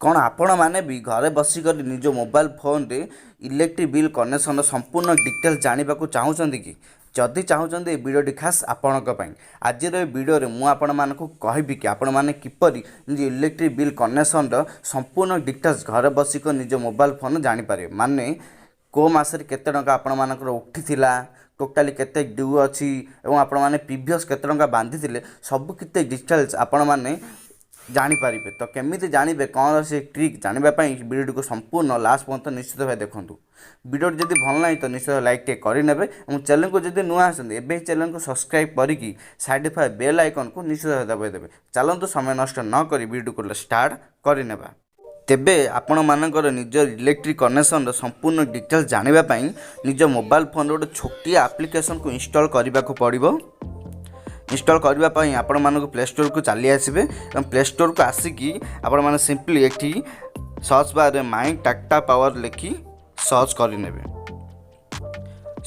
କ'ଣ ଆପଣମାନେ ବି ଘରେ ବସିକରି ନିଜ ମୋବାଇଲ ଫୋନ୍ରେ ଇଲେକ୍ଟ୍ରିକ୍ ବିଲ୍ କନେକ୍ସନ୍ର ସମ୍ପୂର୍ଣ୍ଣ ଡିଟେଲ୍ସ ଜାଣିବାକୁ ଚାହୁଁଛନ୍ତି କି? ଯଦି ଚାହୁଁଛନ୍ତି ଏ ଭିଡ଼ିଓଟି ଖାସ୍ ଆପଣଙ୍କ ପାଇଁ। ଆଜିର ଏ ଭିଡ଼ିଓରେ ମୁଁ ଆପଣମାନଙ୍କୁ କହିବି କି ଆପଣମାନେ କିପରି ନିଜ ଇଲେକ୍ଟ୍ରିକ୍ ବିଲ୍ କନେକ୍ସନ୍ର ସମ୍ପୂର୍ଣ୍ଣ ଡିଟେଲ୍ସ ଘରେ ବସିକି ନିଜ ମୋବାଇଲ ଫୋନ୍ ଜାଣିପାରିବେ। ମାନେ କେଉଁ ମାସରେ କେତେ ଟଙ୍କା ଆପଣମାନଙ୍କର ଉଠିଥିଲା, ଟୋଟାଲି କେତେ ଡ୍ୟୁ ଅଛି ଏବଂ ଆପଣମାନେ ପ୍ରିଭିୟସ୍ କେତେ ଟଙ୍କା ବାନ୍ଧିଥିଲେ, ସବୁ କେତେ ଡିଟେଲ୍ସ ଆପଣମାନେ ଜାଣିପାରିବେ। ତ କେମିତି ଜାଣିବେ, କ'ଣ ସେ ଟ୍ରିକ୍ ଜାଣିବା ପାଇଁ ଭିଡ଼ିଓଟିକୁ ସମ୍ପୂର୍ଣ୍ଣ ଲାଷ୍ଟ ପର୍ଯ୍ୟନ୍ତ ନିଶ୍ଚିତ ଭାବେ ଦେଖନ୍ତୁ। ଭିଡ଼ିଓଟି ଯଦି ଭଲ ନାହିଁ ତ ନିଶ୍ଚିତ ଲାଇକ୍ ଟିକେ କରିନେବେ ଏବଂ ଚ୍ୟାନେଲକୁ ଯଦି ନୂଆ ଆସନ୍ତି ଏବେ ହିଁ ଚ୍ୟାନେଲକୁ ସବସ୍କ୍ରାଇବ୍ କରିକି ସାଇଡ଼୍ ଥାଏ ବେଲ୍ ଆଇକନ୍କୁ ନିଶ୍ଚିତ ଭାବେ ଦବାଇ ଦେବେ। ଚାଲନ୍ତୁ ସମୟ ନଷ୍ଟ ନ କରି ଭିଡ଼ିଓକୁ ଷ୍ଟାର୍ଟ କରିନେବା। ତେବେ ଆପଣମାନଙ୍କର ନିଜ ଇଲେକ୍ଟ୍ରିକ୍ କନେକ୍ସନ୍ର ସମ୍ପୂର୍ଣ୍ଣ ଡିଟେଲ୍ସ ଜାଣିବା ପାଇଁ ନିଜ ମୋବାଇଲ ଫୋନ୍ରେ ଗୋଟେ ଛୋଟିଆ ଆପ୍ଲିକେସନ୍କୁ ଇନଷ୍ଟଲ୍ କରିବାକୁ ପଡ଼ିବ। ଇନଷ୍ଟଲ୍ କରିବା ପାଇଁ ଆପଣମାନଙ୍କୁ ପ୍ଲେ ଷ୍ଟୋରକୁ ଚାଲି ଆସିବେ ଏବଂ ପ୍ଲେ ଷ୍ଟୋରକୁ ଆସିକି ଆପଣମାନେ ସିମ୍ପଲି ଏଠି ସର୍ଚ୍ଚ ବାର୍ରେ ମାଇ ଟାଟା ପାୱାର ଲେଖି ସର୍ଚ୍ଚ କରିନେବେ।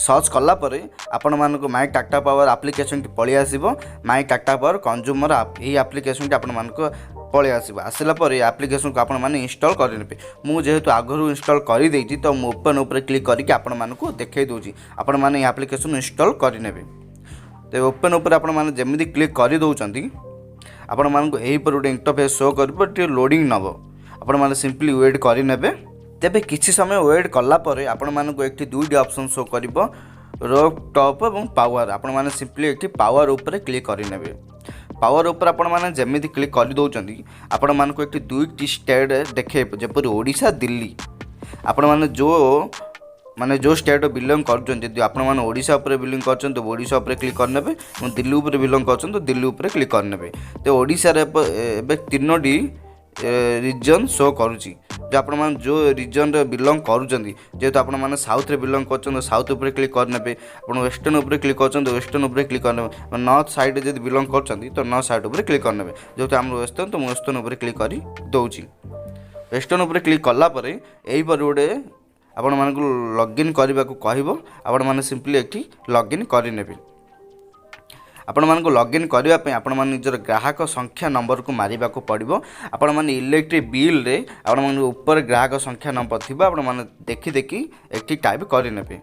ସର୍ଚ୍ଚ କଲା ପରେ ଆପଣମାନଙ୍କୁ ମାଇ ଟାଟା ପାୱାର ଆପ୍ଲିକେସନ୍ଟି ପଳେଇ ଆସିବ। ମାଇ ଟାଟା ପାୱାର କନଜ୍ୟୁମର ଆପ୍, ଏହି ଆପ୍ଲିକେସନ୍ଟି ଆପଣମାନଙ୍କୁ ପଳେଇ ଆସିବ। ଆସିଲା ପରେ ଏ ଆପ୍ଲିକେସନ୍କୁ ଆପଣମାନେ ଇନଷ୍ଟଲ୍ କରିନେବେ। ମୁଁ ଯେହେତୁ ଆଗରୁ ଇନଷ୍ଟଲ୍ କରିଦେଇଛି ତ ମୁଁ ଓପନ୍ ଉପରେ କ୍ଲିକ୍ କରିକି ଆପଣମାନଙ୍କୁ ଦେଖାଇ ଦେଉଛି। ଆପଣମାନେ ଏ ଆପ୍ଲିକେସନ୍ ଇନଷ୍ଟଲ୍ କରିନେବେ। तो ओपन उपर आपने जमी क्लिक कर दौरान आपण मानक यहीपर गोटे इंटरफेस शो कर लोडिंग नब आपण सिंपली वेट करेंगे। तेबे किसी समय वेट कलापर आपण मानक एक दुईटी ऑप्शन शो कर रोक टॉप और पावर। आपण मैंने सिंपली एक पावर उपर क्लिक करेंगे। पावर उपर आपण मैंने जमी क्लिक कर दौरान आपण मानक एक दुईटी स्टेट देखे जपर ओडिशा दिल्ली। आपण मैंने जो माने जो स्टेट बिलोंग कर आपण मैंने ओडिशा उपर बिलोंग कर ओडिशा उपर क्लिक करने और दिल्ली उपर बिलोंग कर दिल्ली उपर क्लिक करने। तो ओडिशा रे एबे तीनोटी रिजन शो करुच्ची जो आपण मैंने जो रिजन रे बिलोंग करुँच जेहेतु आपण मैंने साउथ रे बिलोंग कर साउथ उपर क्लिक करने। आप वेस्टर्न उपर क्लिक कर वेस्टर्न उपर क्लिक करने। नॉर्थ साइड जब बिलोंग कर तो नॉर्थ साइड उपर क्लिक करने। जेहेतु आम वेस्टर्न तो वेस्टर्न उपर क्लिक कर दूसरी। वेस्टर्न उपर क्लिक कलापर यहीपर गोटे आपण मानक लॉगिन करने को कहब। आपण मैंने सिंपली एक लॉगिन करेंगे। आपण मानक लॉगिन करने आपण मैंने निजर ग्राहक संख्या नंबर को मारिबा को पड़ो। आपण मैंने इलेक्ट्रिक बिल रे आपण मैंने ऊपर ग्राहक संख्या नंबर थी आपण मैंने देखी देखी एक टाइप करेंगे।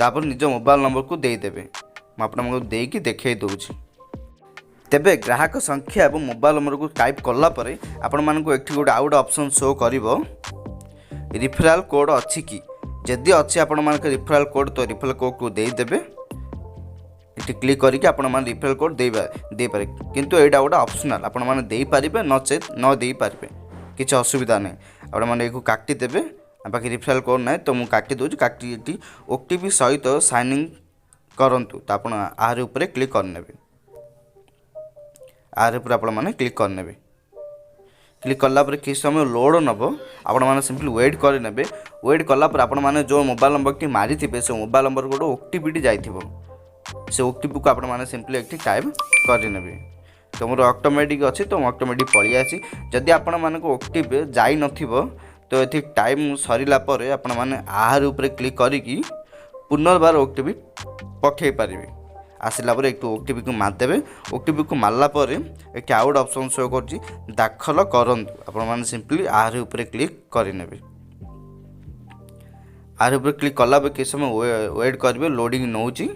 तापर निज मोबाइल नंबर को देदेवे। मुझे देकी देखे दूसरी। तेबे ग्राहक संख्या और मोबाइल नंबर को टाइप कलापर आपण मानक एक गोटे आउट ऑप्शन शो करिवो रिफराल कोड अच्छी कि जदि अच्छी आपण मानक रिफराल कोड तो रिफराल कोड को देदेवे। ये क्लिक करके आपण माने रिफराल कोड दे पारे किंतु एटा गोटे ऑप्शनल आपण माने दे पारिबे नचेत न दे पारिबे किछि असुविधा नै। आपण माने एको काटी देबे बाकी रिफराल कोड नै तो मु काटी दोछु। काटी एटी ओटीपी सहित साइन इन करंतु तो आपण आर ऊपर क्लिक करनेबे। आर ऊपर आपण माने क्लिक करनेबे। क्लिक कलापर किस समय लोड नब आपण मैंने सिंपली वेट करेंगे। वेट कलापर आपण मैंने जो मोबाइल नंबर टी मारी थे से मोबाइल नंबर गोटे ओटीपी जाइथिबो से ओटीपी को आपण मैंने सिंपली एक टाइप करेंगे। तो मोर ऑटोमेटिक अच्छी तो ऑटोमेटिक पलि आसी। जदि आपण मानक ओटीपी जाई नथिबो तो ये टाइम सरला पर आपण मैंने आहार ऊपर क्लिक करिकी पुनर्बार ओटीपी पठे पारिबे। आसला एक ओटीपी को मारदेवे। ओटीपी को मारला पर एक आउट ऑप्शन शो कर दाखल करंतु आपण माने सिंपली आर ऊपर क्लिक करेंगे। आर ऊपर क्लिक कला किस समय वेट करेंगे लोडिंग नौची।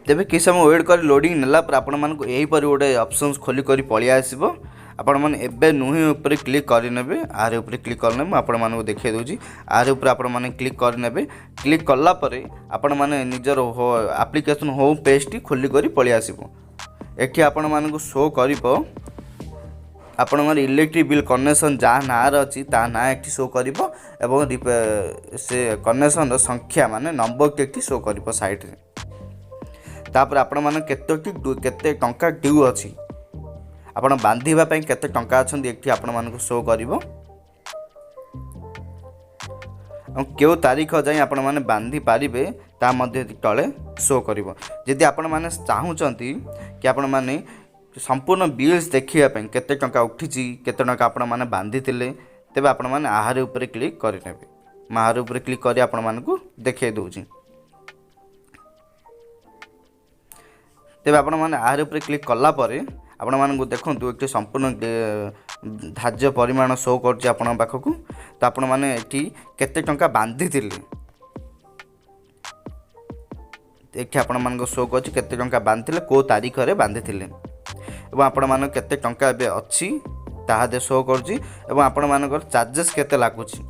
तेबे किस समय वेट कर लोडिंग नेला पर आपण मानक यही पर गोटे ऑप्शन खोली करी पळि आसीबो। आपण माने एबे नुही ऊपर क्लिक करेंगे। आर ऊपर क्लिक करने आपण मानक देखे दोजी। आर ऊपर आपण माने क्लिक करेंगे। क्लिक कला पर आपण माने निजर एप्लिकेशन होम पेज टी खोली करी पळि आसीबो। एठी आपण मानक शो करिवो आपण माने इलेक्ट्रिक बिल कनेक्शन जहाँ ना अच्छी ता ना एक शो करिवो एवं से कनेक्शन संख्या माने नंबर टी एक शो करिवो साइड रे। तापर आपण माने केते टंका ड्यू अछि आपण बांधिबा पई केते टंका अछंती एठी आपण मानक शो करिवो। क्यों तारीख जाए आपण माने बांधि पारिबे ता मध्ये तळे शो करिवो। जदि आपण माने चाहुचंती कि आपण माने संपूर्ण बिल्स देखिया पई केते टंका उठिची केते टंका आपण माने बांधितिले तेबे आपण माने आहार ऊपर क्लिक करिनेबे। आहार ऊपर क्लिक करी आपण मानकु देखे दोची। तेबे आपण माने आहार ऊपर क्लिक कला परे आपण मानकु देखंतु एक संपूर्ण ଧାର୍ଯ୍ୟ ପରିମାଣ ଶୋ କରୁଛି ଆପଣଙ୍କ ପାଖକୁ। ତ ଆପଣମାନେ ଏଠି କେତେ ଟଙ୍କା ବାନ୍ଧିଥିଲେ ଏଠି ଆପଣମାନଙ୍କୁ ଶୋ କରୁଛି କେତେ ଟଙ୍କା ବାନ୍ଧିଥିଲେ, କେଉଁ ତାରିଖରେ ବାନ୍ଧିଥିଲେ ଏବଂ ଆପଣମାନଙ୍କ କେତେ ଟଙ୍କା ଏବେ ଅଛି ତାହା ଦେ ଶୋ କରୁଛି ଏବଂ ଆପଣମାନଙ୍କର ଚାର୍ଜେସ୍ କେତେ ଲାଗୁଛି।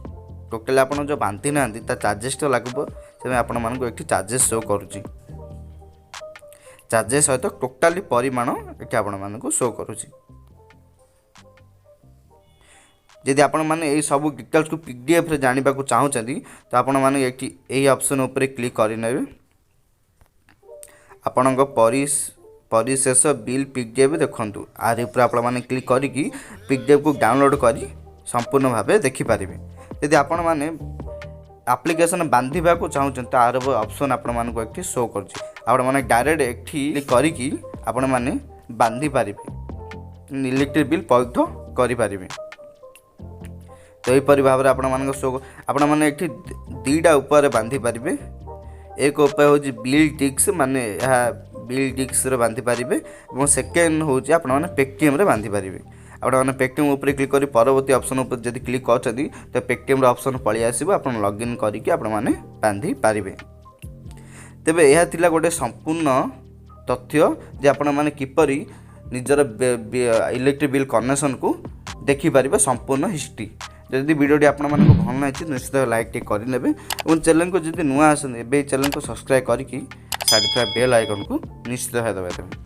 ଟୋଟାଲି ଆପଣ ଯେଉଁ ବାନ୍ଧି ନାହାନ୍ତି ତା ଚାର୍ଜେସ୍ ତ ଲାଗିବ, ସେଥିପାଇଁ ଆପଣମାନଙ୍କୁ ଏଠି ଚାର୍ଜେସ୍ ଶୋ କରୁଛି। ଚାର୍ଜେସ୍ ସହିତ ଟୋଟାଲି ପରିମାଣ ଏଠି ଆପଣମାନଙ୍କୁ ଶୋ କରୁଛି। ଯଦି ଆପଣମାନେ ଏହି ସବୁ ଡିଟେଲ୍ସକୁ ପିଡିଏଫ୍ରେ ଜାଣିବାକୁ ଚାହୁଁଛନ୍ତି ତ ଆପଣମାନେ ଏଠି ଏହି ଅପସନ୍ ଉପରେ କ୍ଲିକ୍ କରିନେବେ। ଆପଣଙ୍କ ପରିଶେଷ ବିଲ୍ ପିଡିଏଫ୍ ଦେଖନ୍ତୁ, ଆରି ଉପରେ ଆପଣମାନେ କ୍ଲିକ୍ କରିକି ପିଡିଏଫ୍କୁ ଡାଉନଲୋଡ଼୍ କରି ସମ୍ପୂର୍ଣ୍ଣ ଭାବେ ଦେଖିପାରିବେ। ଯଦି ଆପଣମାନେ ଆପ୍ଲିକେସନ୍ ବାନ୍ଧିବାକୁ ଚାହୁଁଛନ୍ତି ତାର ଅପସନ୍ ଆପଣମାନଙ୍କୁ ଏଠି ଶୋ କରୁଛି। ଆପଣମାନେ ଡାଇରେକ୍ଟ ଏଠି କ୍ଲିକ୍ କରିକି ଆପଣମାନେ ବାନ୍ଧି ପାରିବେ, ଇଲେକ୍ଟ୍ରିକ୍ ବିଲ୍ ପୈଠ କରିପାରିବେ। ତ ଏହିପରି ଭାବରେ ଆପଣମାନେ ଏଠି ଦୁଇଟା ଉପାୟରେ ବାନ୍ଧି ପାରିବେ। ଏକ ଉପାୟ ହେଉଛି ବିଲ୍ ଟିକ୍ସ, ମାନେ ଏହା ବିଲ୍ ଟିକ୍ସରେ ବାନ୍ଧି ପାରିବେ ଏବଂ ସେକେଣ୍ଡ ହେଉଛି ଆପଣମାନେ ପେଟିଏମ୍ରେ ବାନ୍ଧି ପାରିବେ। ଆପଣମାନେ ପେଟିଏମ୍ ଉପରେ କ୍ଲିକ୍ କରି ପରବର୍ତ୍ତୀ ଅପସନ୍ ଉପରେ ଯଦି କ୍ଲିକ୍ କରୁଛନ୍ତି ତ ପେଟିଏମ୍ର ଅପସନ୍ ପଳେଇ ଆସିବ, ଆପଣ ଲଗ୍ଇନ୍ କରିକି ଆପଣମାନେ ବାନ୍ଧି ପାରିବେ। ତେବେ ଏହା ଥିଲା ଗୋଟେ ସମ୍ପୂର୍ଣ୍ଣ ତଥ୍ୟ ଯେ ଆପଣମାନେ କିପରି ନିଜର ଇଲେକ୍ଟ୍ରିକ୍ ବିଲ୍ କନେକ୍ସନ୍କୁ ଦେଖିପାରିବେ ସମ୍ପୂର୍ଣ୍ଣ ହିଷ୍ଟ୍ରି। ଯଦି ଭିଡ଼ିଓଟି ଆପଣମାନଙ୍କୁ ଭଲ ଲାଗିଛି ନିଶ୍ଚିତ ଲାଇକ୍ ଟିକେ କରିନେବେ ଏବଂ ଚ୍ୟାନେଲକୁ ଯଦି ନୂଆ ଆସନ୍ତି ଏବେ ଏହି ଚ୍ୟାନେଲକୁ ସବସ୍କ୍ରାଇବ୍ କରିକି ସାଇଡ଼୍ ଥିବା ବେଲ୍ ଆଇକନ୍କୁ ନିଶ୍ଚିତ ଭାବେ ଦବାଇଦେବେ।